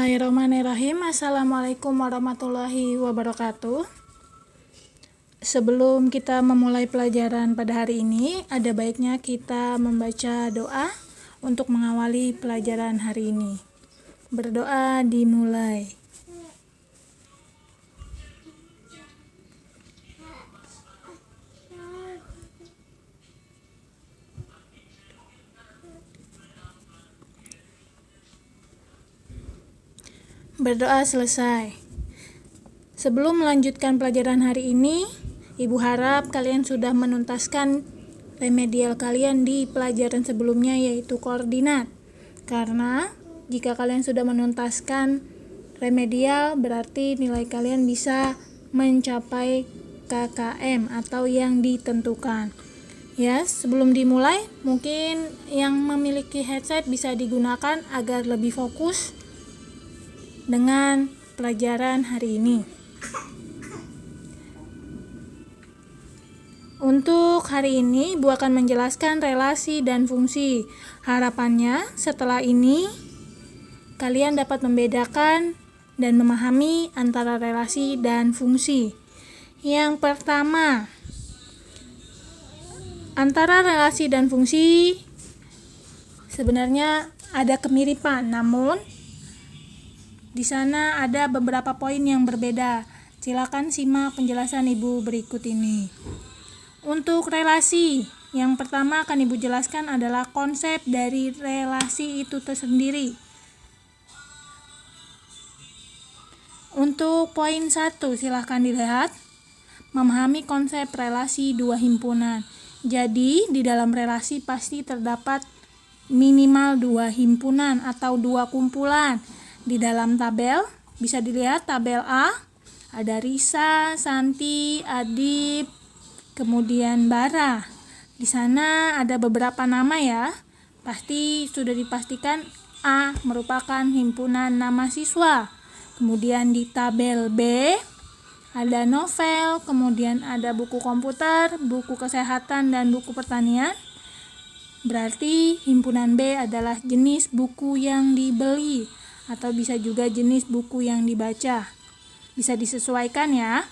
Bismillahirrahmanirrahim. Assalamualaikum warahmatullahi wabarakatuh. Sebelum kita memulai pelajaran pada hari ini, ada baiknya kita membaca doa untuk mengawali pelajaran hari ini. Berdoa dimulai. Berdoa selesai. Sebelum melanjutkan pelajaran hari ini, Ibu harap kalian sudah menuntaskan remedial kalian di pelajaran sebelumnya, yaitu koordinat. Karena jika kalian sudah menuntaskan remedial, berarti nilai kalian bisa mencapai KKM atau yang ditentukan. Ya, sebelum dimulai, mungkin yang memiliki headset bisa digunakan agar lebih fokus dengan pelajaran hari ini. Untuk hari ini, Ibu akan menjelaskan relasi dan fungsi. Harapannya setelah ini kalian dapat membedakan dan memahami antara relasi dan fungsi. Yang pertama, antara relasi dan fungsi sebenarnya ada kemiripan, namun di sana ada beberapa poin yang berbeda. Silakan simak penjelasan Ibu berikut ini. Untuk relasi, yang pertama akan Ibu jelaskan adalah konsep dari relasi itu tersendiri. Untuk poin 1, silakan dilihat. Memahami konsep relasi dua himpunan. Jadi, di dalam relasi pasti terdapat minimal dua himpunan atau dua kumpulan. Di dalam tabel, bisa dilihat tabel A, ada Risa, Santi, Adib, kemudian Bara. Di sana ada beberapa nama ya. Pasti sudah dipastikan A merupakan himpunan nama siswa. Kemudian di tabel B, ada novel, kemudian ada buku komputer, buku kesehatan, dan buku pertanian. Berarti himpunan B adalah jenis buku yang dibeli, atau bisa juga jenis buku yang dibaca. Bisa disesuaikan ya.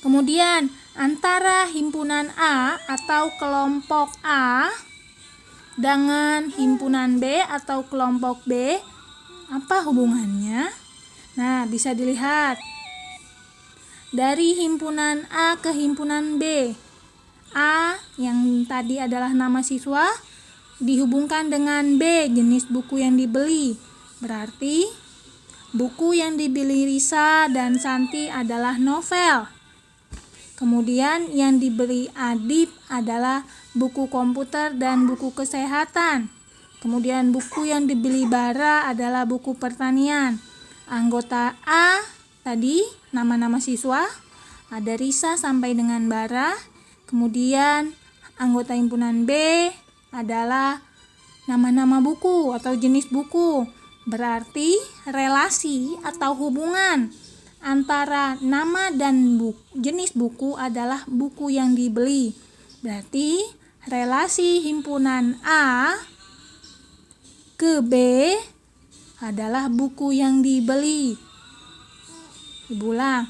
Kemudian antara himpunan A atau kelompok A dengan himpunan B atau kelompok B, apa hubungannya? Nah, bisa dilihat dari himpunan A ke himpunan B. A yang tadi adalah nama siswa dihubungkan dengan B, jenis buku yang dibeli. Berarti buku yang dibeli Risa dan Santi adalah novel. Kemudian yang dibeli Adib adalah buku komputer dan buku kesehatan. Kemudian buku yang dibeli Bara adalah buku pertanian. Anggota A tadi nama-nama siswa, ada Risa sampai dengan Bara. Kemudian anggota himpunan B adalah nama-nama buku atau jenis buku. Berarti relasi atau hubungan antara nama dan jenis buku adalah buku yang dibeli. Berarti relasi himpunan A ke B adalah buku yang dibeli. Diulang.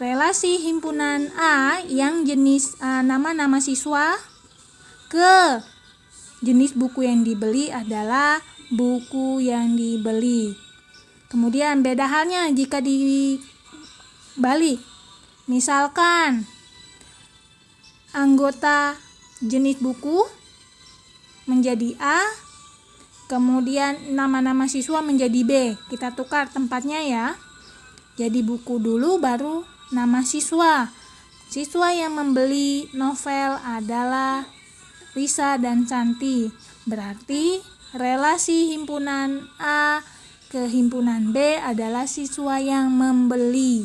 Relasi himpunan A yang jenis nama-nama siswa ke jenis buku yang dibeli adalah buku yang dibeli. Kemudian beda halnya jika dibalik. Misalkan anggota jenis buku menjadi A, kemudian nama-nama siswa menjadi B. Kita tukar tempatnya ya. Jadi buku dulu baru nama siswa. Siswa yang membeli novel adalah Risa dan Santi. Berarti relasi himpunan A ke himpunan B adalah siswa yang membeli.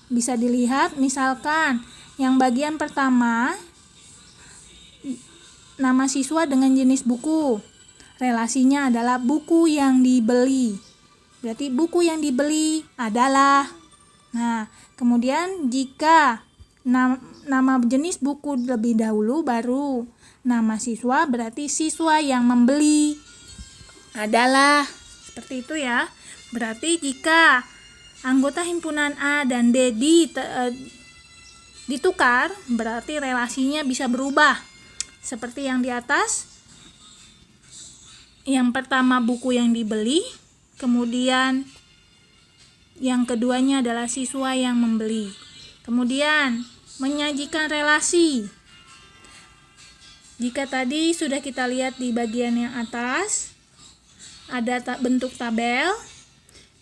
Bisa dilihat misalkan yang bagian pertama nama siswa dengan jenis buku. Relasinya adalah buku yang dibeli. Berarti buku yang dibeli adalah. Nah, kemudian jika nama jenis buku lebih dahulu baru nama siswa, berarti siswa yang membeli adalah seperti itu ya. Berarti jika anggota himpunan A dan B ditukar, berarti relasinya bisa berubah. Seperti yang di atas. Yang pertama buku yang dibeli, kemudian yang keduanya adalah siswa yang membeli. Kemudian menyajikan relasi. Jika tadi sudah kita lihat di bagian yang atas, ada bentuk tabel.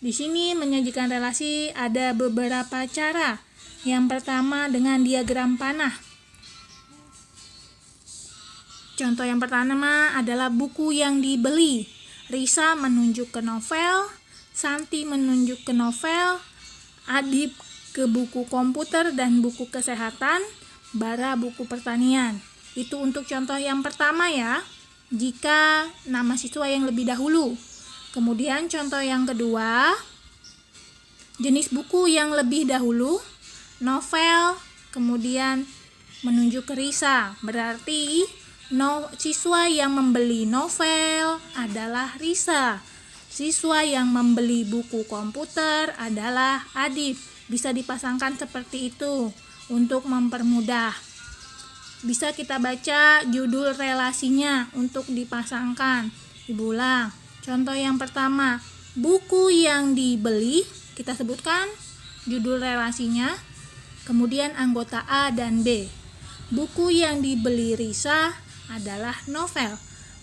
Di sini menyajikan relasi ada beberapa cara. Yang pertama dengan diagram panah. Contoh yang pertama adalah buku yang dibeli. Risa menunjuk ke novel, Santi menunjuk ke novel, Adib ke buku komputer dan buku kesehatan, Bara buku pertanian. Itu untuk contoh yang pertama ya, jika nama siswa yang lebih dahulu. Kemudian contoh yang kedua, jenis buku yang lebih dahulu, novel, kemudian menunjuk ke Risa. Berarti siswa yang membeli novel adalah Risa. Siswa yang membeli buku komputer adalah Adib. Bisa dipasangkan seperti itu untuk mempermudah. Bisa kita baca judul relasinya untuk dipasangkan. Ibu ulang. Contoh yang pertama, buku yang dibeli, kita sebutkan judul relasinya. Kemudian anggota A dan B. Buku yang dibeli Risa adalah novel.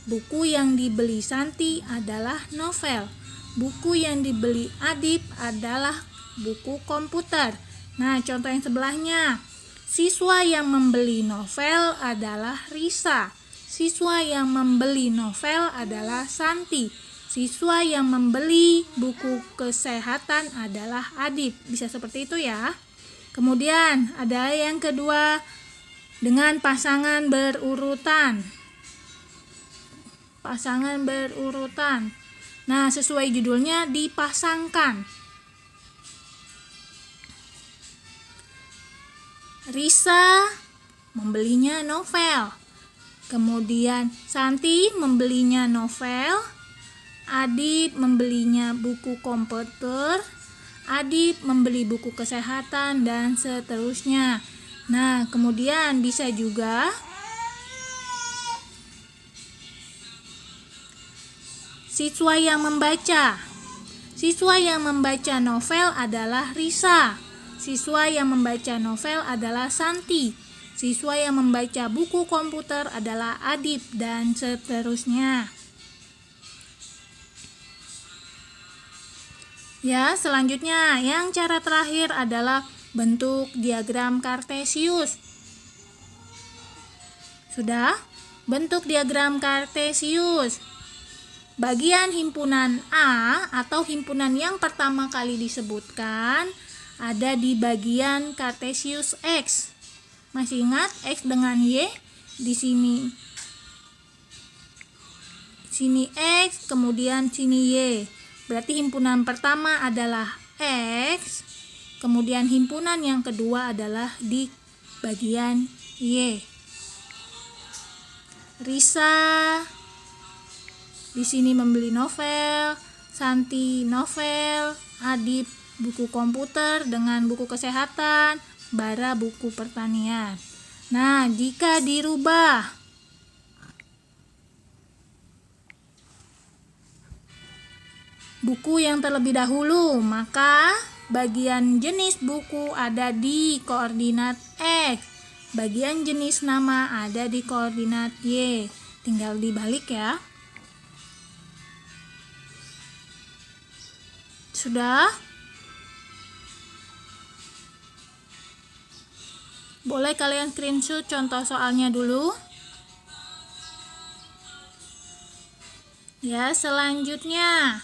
Buku yang dibeli Santi adalah novel. Buku yang dibeli Adib adalah buku komputer. Nah, contoh yang sebelahnya. Siswa yang membeli novel adalah Risa. Siswa yang membeli novel adalah Santi. Siswa yang membeli buku kesehatan adalah Adib. Bisa seperti itu ya. Kemudian ada yang kedua dengan pasangan berurutan. Pasangan berurutan. Nah, sesuai judulnya dipasangkan. Risa membelinya novel. Kemudian Santi membelinya novel. Adib membelinya buku komputer. Adib membeli buku kesehatan dan seterusnya. Nah, kemudian bisa juga siswa yang membaca. Siswa yang membaca novel adalah Risa. Siswa yang membaca novel adalah Santi. Siswa yang membaca buku komputer adalah Adib dan seterusnya. Ya, selanjutnya yang cara terakhir adalah bentuk diagram kartesius. Sudah? Bentuk diagram kartesius. Bagian himpunan A atau himpunan yang pertama kali disebutkan ada di bagian kartesius X. Masih ingat X dengan Y? Di sini. Sini X, kemudian sini Y. Berarti himpunan pertama adalah X, kemudian himpunan yang kedua adalah di bagian Y. Risa di sini membeli novel, Santi novel, Adib buku komputer dengan buku kesehatan, Bara buku pertanian. Nah, jika dirubah buku yang terlebih dahulu, maka bagian jenis buku ada di koordinat X. Bagian jenis nama ada di koordinat Y. Tinggal dibalik ya. Sudah? Boleh kalian screenshot contoh soalnya dulu. Ya, selanjutnya